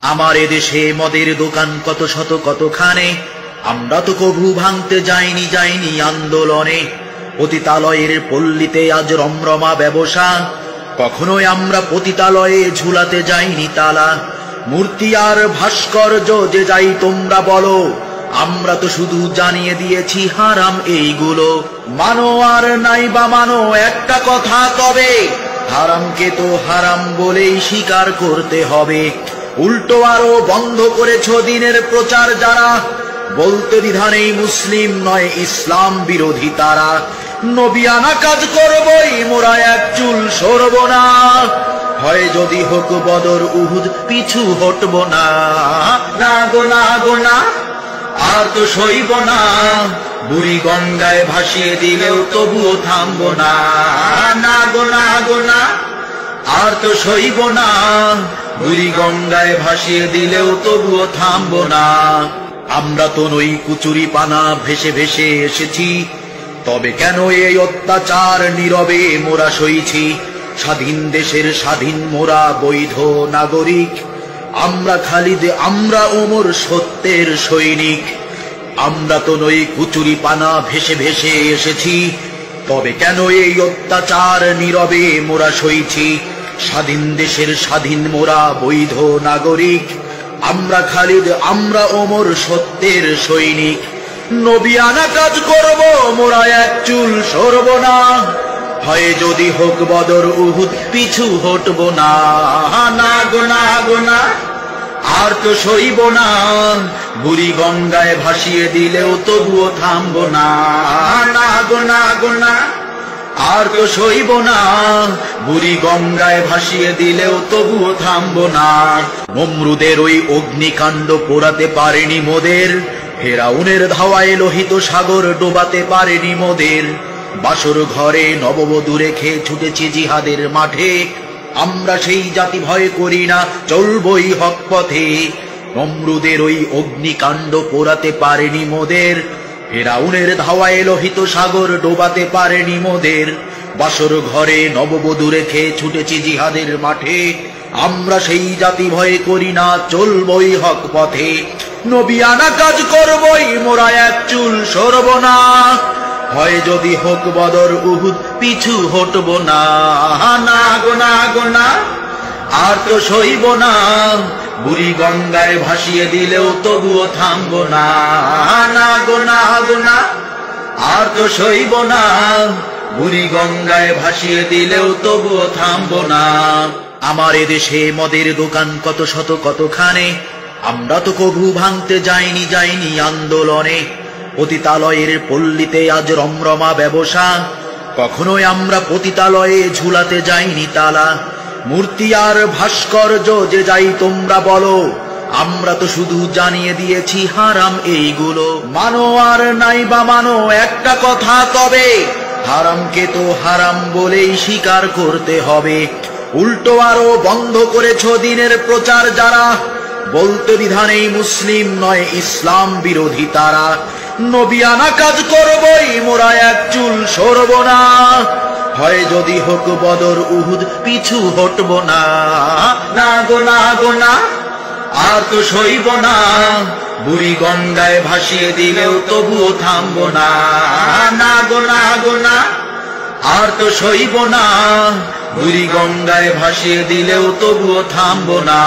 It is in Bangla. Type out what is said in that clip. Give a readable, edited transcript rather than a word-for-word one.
আমার এদেশে মদের দোকান কত শত কতখানে, আমরা তো কভু ভাঙতে যাইনি আন্দোলনে। পতিতালয়ের পল্লীতে আজ রমরমা ব্যবসা, কখনোই আমরা পতিতালয়ে ঝুলাতে যাইনি তালা। মূর্তি আর ভাস্কর্য যে যাই তোমরা বলো, আমরা তো শুধু জানিয়ে দিয়েছি হারাম এইগুলো। মানো আর নাই বা মানো একটা কথা তবে, হারামকে তো হারাম বলেই স্বীকার করতে হবে। উল্টো আরো বন্ধ করেছ দিনের প্রচার যারা, বলতে দ্বিধানেই মুসলিম নয় ইসলাম বিরোধী তারা। নবিয়ানা কাজ করবই মোরা এক চুল সরব না, হয় যদি হোক বদর উহুদ পিছু হটব না। না গো না গো না, আর তো সইব না, বুড়ি গঙ্গায় ভাসিয়ে দিলেও তবুও থামব না। না গো না গো না, আর তো সইব না, বুড়ি গঙ্গায় ভাসিয়ে দিলেও তবুও থামব না। আমরা তো নই কুচুরি পানা ভেসে ভেসে এসেছি, তবে কেন এই অত্যাচার নীরবে মোরা সইছি। স্বাধীন দেশের স্বাধীন মোরা বৈধ নাগরিক, আমরা খালিদ আমরা ওমর সত্যের সৈনিক। আমরা তো নই কুচুরি পানা ভেসে ভেসে এসেছি, তবে কেন এই অত্যাচার নীরবে মোরা সইছি। স্বাধীন দেশের স্বাধীন মোরা বৈধ নাগরিক, আমরা খালিদ আমরা ওমর সত্যের সৈনিক। নবিয়ানা কাজ করব মোরা এক চুল সরব না, হয় যদি হোক বদর উহুদ পিছু হটব না। না গো না গো না, আর তো সইব না, বুড়ি গঙ্গায় ভাসিয়ে দিলেও তবুও থামব না। না গো না গো না, আর তো সইব না, বুড়ি গঙ্গায় ভাসিয়ে দিলেও তবুও থামব না। নমরুদের ওই অগ্নিকাণ্ড পোড়াতে পারেনি মোদের, ফেরাউনের ধাওয়ায় লোহিত সাগর ডোবাতে পারেনি মোদের। বাসর ঘরে নববধূ রেখে ছুটেছি জিহাদের মাঠে, আমরা সেই জাতি ভয় করি না, চলবই হক পথে। নমরুদের ওই অগ্নিকাণ্ড পোড়াতে পারেনি মোদের, ফেরাউনের ধাওয়ায় লোহিত সাগর ডোবাতে পারেনি মোদের। বাসর ঘরে নববধূ রেখে ছুটেছি জিহাদের মাঠে, আমরা সেই জাতি ভয় করি না, চলবই হক পথে। নবিয়ানা কাজ করবই মোরা এক চুল সরব না, হয় যদি হোক বদর উহুদ পিছু হটব না। না গো না গো না, আর তো সইব না, বুড়ি গঙ্গায় ভাসিয়ে দিলেও তবুও থামব না। না গো না গো না, আর তো সইব না, বুড়ি গঙ্গায় ভাসিয়ে দিলেও তবুও থামব না। আমার এদেশে মদের দোকান কত শত কতখানে, আমরা তো কভু ভাঙতে যাইনি আন্দোলনে। পতিতালয়ের পল্লীতে আজ রমরমা ব্যবসা, কখনোই আমরা পতিতালয়ে ঝুলাতে যাইনি তালা। মূর্তি আর ভাস্কর্য যে যাই তোমরা বলো, আমরা তো শুধু জানিয়ে দিয়েছি হারাম এইগুলো। মানো আর নাই বা মানো একটা কথা তবে, হারামকে তো হারাম বলেই স্বীকার করতে হবে। উল্টো আরো বন্ধ করেছ দিনের প্রচার যারা, বলতে দ্বিধানেই মুসলিম নয় ইসলাম বিরোধী তারা। নবিয়ানা কাজ করবই মোরা এক চুল সরব না, হয় যদি হোক বদর উহুদ পিছু হটব না। না গো না গো না, আর তো সইব না, বুড়ি গঙ্গায় ভাসিয়ে দিলেও তবুও থামব না। না গো না গো না, আর তো সইব না, বুড়ি গঙ্গায় ভাসিয়ে দিলেও তবুও থামব না।